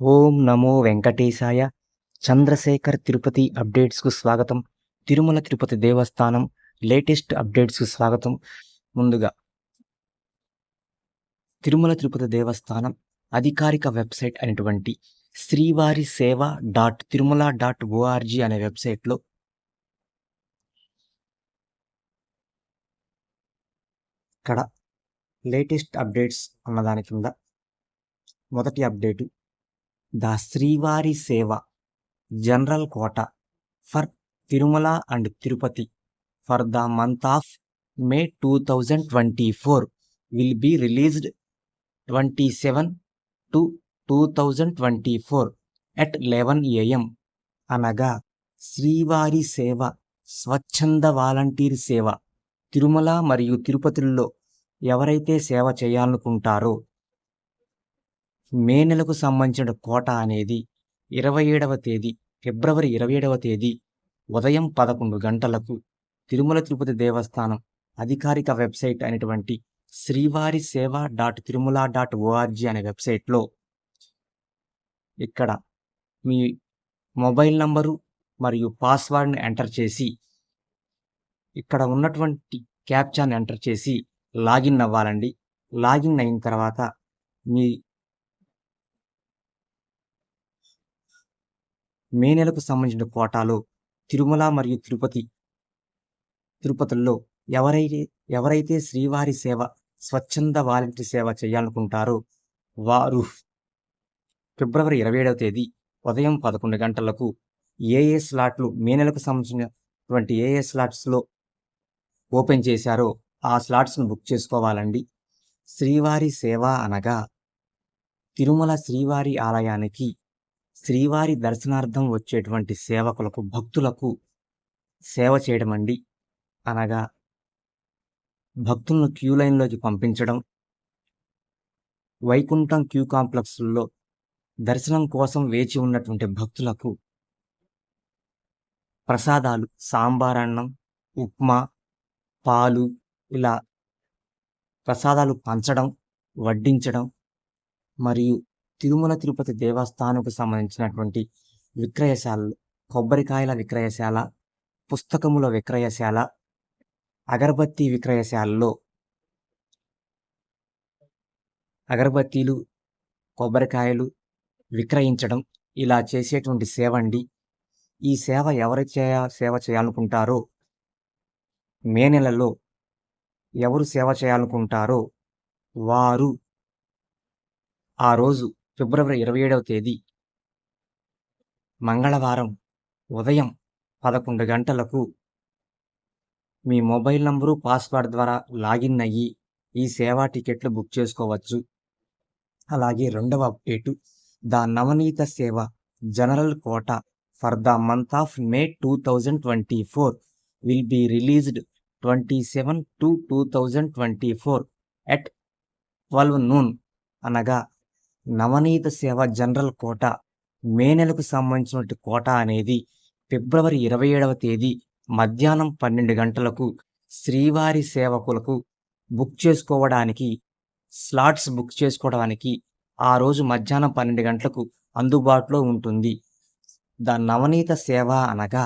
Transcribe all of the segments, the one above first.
ఓం నమో వెంకటేశాయ. చంద్రశేఖర్ తిరుపతి అప్డేట్స్‌కు స్వాగతం. తిరుమల తిరుపతి దేవస్థానం లేటెస్ట్ అప్డేట్స్‌కు స్వాగతం. ముందుగా తిరుమల తిరుపతి దేవస్థానం అధికారిక వెబ్‌సైట్ అయినటువంటి శ్రీవారి సేవ తిరుమల.org అనే వెబ్‌సైట్‌లో ఇక్కడ లేటెస్ట్ అప్డేట్స్ అన్నదాని కింద మొదటి update the Srivari Seva general quota for Tirumala and Tirupati for the month of May 2024 will be released 27 to 2024 at 11 AM అనగా శ్రీవారి సేవ స్వచ్ఛంద వాలంటీర్ సేవ తిరుమల మరియు తిరుపతిలో ఎవరైతే సేవ చేయాలనుకుంటారో మే నెలకు సంబంధించిన కోట అనేది 27వ తేదీ ఫిబ్రవరి 27వ తేదీ ఉదయం 11 గంటలకు తిరుమల తిరుపతి దేవస్థానం అధికారిక వెబ్‌సైట్ అయినటువంటి శ్రీవారి సేవ తిరుమల.org అనే వెబ్‌సైట్‌లో ఇక్కడ మీ మొబైల్ నంబరు మరియు పాస్వర్డ్‌ని ఎంటర్ చేసి ఇక్కడ ఉన్నటువంటి క్యాప్చాని ఎంటర్ చేసి లాగిన్ అవ్వాలండి. లాగిన్ అయిన తర్వాత మీ మే నెలకు సంబంధించిన కోటాలో తిరుమల మరియు తిరుపతుల్లో ఎవరైతే శ్రీవారి సేవ స్వచ్ఛంద వాలంటీర్ సేవ చేయాలనుకుంటారో వారు ఫిబ్రవరి 27వ తేదీ ఉదయం 11 గంటలకు స్లాట్లు మే నెలకు సంబంధించినటువంటి స్లాట్స్‌లో ఓపెన్ చేశారో ఆ స్లాట్స్‌ను బుక్ చేసుకోవాలండి. శ్రీవారి సేవ అనగా తిరుమల శ్రీవారి ఆలయానికి శ్రీవారి దర్శనార్థం వచ్చేటువంటి సేవకులకు భక్తులకు సేవ చేయడమండి. అనగా భక్తులను క్యూ లైన్‌లోకి పంపించడం, వైకుంఠం క్యూ కాంప్లెక్స్‌లో దర్శనం కోసం వేచి ఉన్నటువంటి భక్తులకు ప్రసాదాలు సాంబారన్నం, ఉప్మా, పాలు ఇలా ప్రసాదాలు పంచడం, వడ్డించడం మరియు తిరుమల తిరుపతి దేవస్థానంకు సంబంధించినటువంటి విక్రయశాలలు కొబ్బరికాయల విక్రయశాల, పుస్తకముల విక్రయశాల, అగరబత్తి విక్రయశాలలో అగరబత్తీలు, కొబ్బరికాయలు విక్రయించడం ఇలా చేసేటువంటి సేవ అండి. ఈ సేవ సేవ చేయాలనుకుంటారో మే నెలలో ఎవరు సేవ చేయాలనుకుంటారో వారు ఆ రోజు ఫిబ్రవరి 27వ తేదీ మంగళవారం ఉదయం 11 గంటలకు మీ మొబైల్ నంబరు, పాస్వర్డ్ ద్వారా లాగిన్ అయ్యి ఈ సేవా టికెట్లు బుక్ చేసుకోవచ్చు. అలాగే రెండవ update the Navaneetha Seva general quota for the month of May 2024 will be released 27 to 2024 at 12 noon అనగా నవనీత సేవ జనరల్ కోటా మే నెలకు సంబంధించినటువంటి కోటా అనేది ఫిబ్రవరి 27వ తేదీ మధ్యాహ్నం 12 గంటలకు శ్రీవారి సేవకులకు బుక్ చేసుకోవడానికి స్లాట్స్ బుక్ చేసుకోవడానికి ఆ రోజు మధ్యాహ్నం 12 గంటలకు అందుబాటులో ఉంటుంది. ద నవనీత సేవ అనగా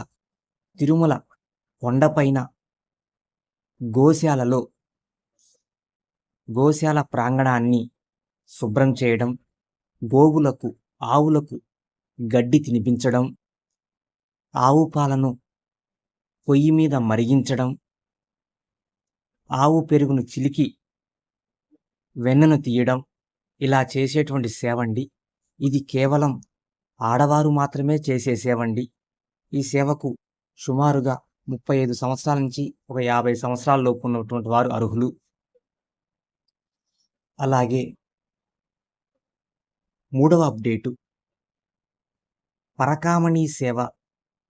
తిరుమల కొండపైన గోశాల ప్రాంగణాన్ని శుభ్రం చేయడం, గోవులకు, ఆవులకు గడ్డి తినిపించడం, ఆవు పాలను పొయ్యి మీద మరిగించడం, ఆవు పెరుగును చిలికి వెన్నను తీయడం ఇలా చేసేటువంటి సేవండి. ఇది కేవలం ఆడవారు మాత్రమే చేసే సేవండి. ఈ సేవకు సుమారుగా 35 సంవత్సరాల నుంచి ఒక 50 సంవత్సరాల లోపు ఉన్నటువంటి వారు అర్హులు. అలాగే మూడవ update Parakamani Seva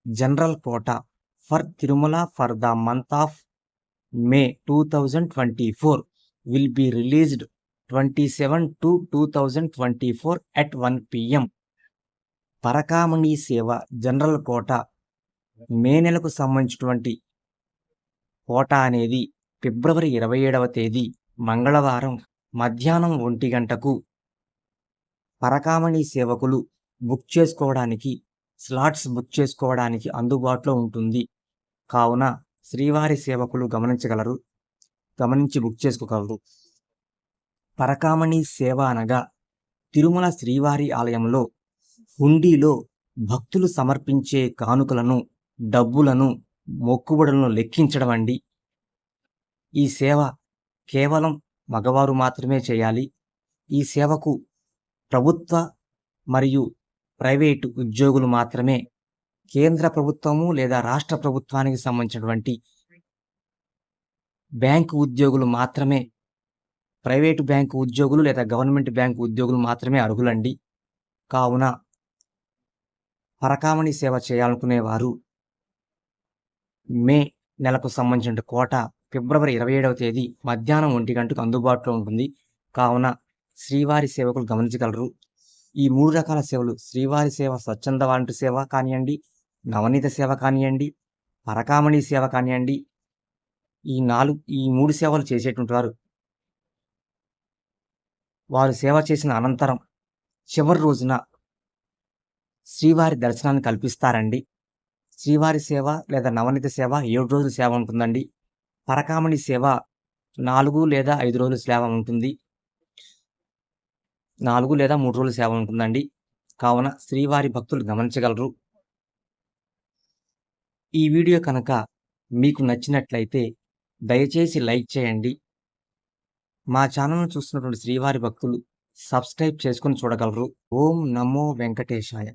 general quota for Tirumala for the month of May 2024 will be released 27 to 2024 at 1 PM. Parakamani Seva general quota మే నెలకు సంబంధించినటువంటి కోటా అనేది ఫిబ్రవరి 27వ తేదీ మంగళవారం మధ్యాహ్నం 1 గంటకు పరకామణి సేవకులు బుక్ చేసుకోవడానికి, స్లాట్స్ బుక్ చేసుకోవడానికి అందుబాటులో ఉంటుంది. కావున శ్రీవారి సేవకులు గమనించి బుక్ చేసుకోగలరు. పరకామణి సేవ అనగా తిరుమల శ్రీవారి ఆలయంలో హుండీలో భక్తులు సమర్పించే కానుకలను, డబ్బులను, మొక్కుబడులను లెక్కించడం అండి. ఈ సేవ కేవలం మగవారు మాత్రమే చేయాలి. ఈ సేవకు ప్రభుత్వ మరియు ప్రైవేటు ఉద్యోగులు మాత్రమే, కేంద్ర ప్రభుత్వము లేదా రాష్ట్ర ప్రభుత్వానికి సంబంధించినటువంటి బ్యాంకు ఉద్యోగులు మాత్రమే, ప్రైవేటు బ్యాంకు ఉద్యోగులు లేదా గవర్నమెంట్ బ్యాంకు ఉద్యోగులు మాత్రమే అర్హులండి. కావున పరకామణి సేవ చేయాలనుకునేవారు మే నెలకు సంబంధించిన కోట ఫిబ్రవరి 27వ తేదీ మధ్యాహ్నం 1 గంటకు అందుబాటులో ఉంటుంది. కావున శ్రీవారి సేవకులు గమనించగలరు. ఈ 3 రకాల సేవలు, శ్రీవారి సేవ, స్వచ్ఛంద వాలంటీర్ సేవ కానియండి, నవనీత సేవ కానియండి, పరకామణి సేవ కానియండి, ఈ 3 సేవలు చేసేటువంటి వారు సేవ చేసిన అనంతరం చివరి రోజున శ్రీవారి దర్శనాన్ని కల్పిస్తారండి. శ్రీవారి సేవ లేదా నవనీత సేవ 7 రోజుల సేవ ఉంటుందండి. పరకామణి సేవ 4 లేదా 5 రోజుల సేవ ఉంటుంది. 4 లేదా 3 రోజుల సేవ ఉంటుందండి. కావున శ్రీవారి భక్తులు గమనించగలరు. ఈ వీడియో కనుక మీకు నచ్చినట్లయితే దయచేసి లైక్ చేయండి. మా ఛానల్‌ను చూస్తున్నటువంటి శ్రీవారి భక్తులు సబ్స్క్రైబ్ చేసుకొని చూడగలరు. ఓం నమో వెంకటేశాయ.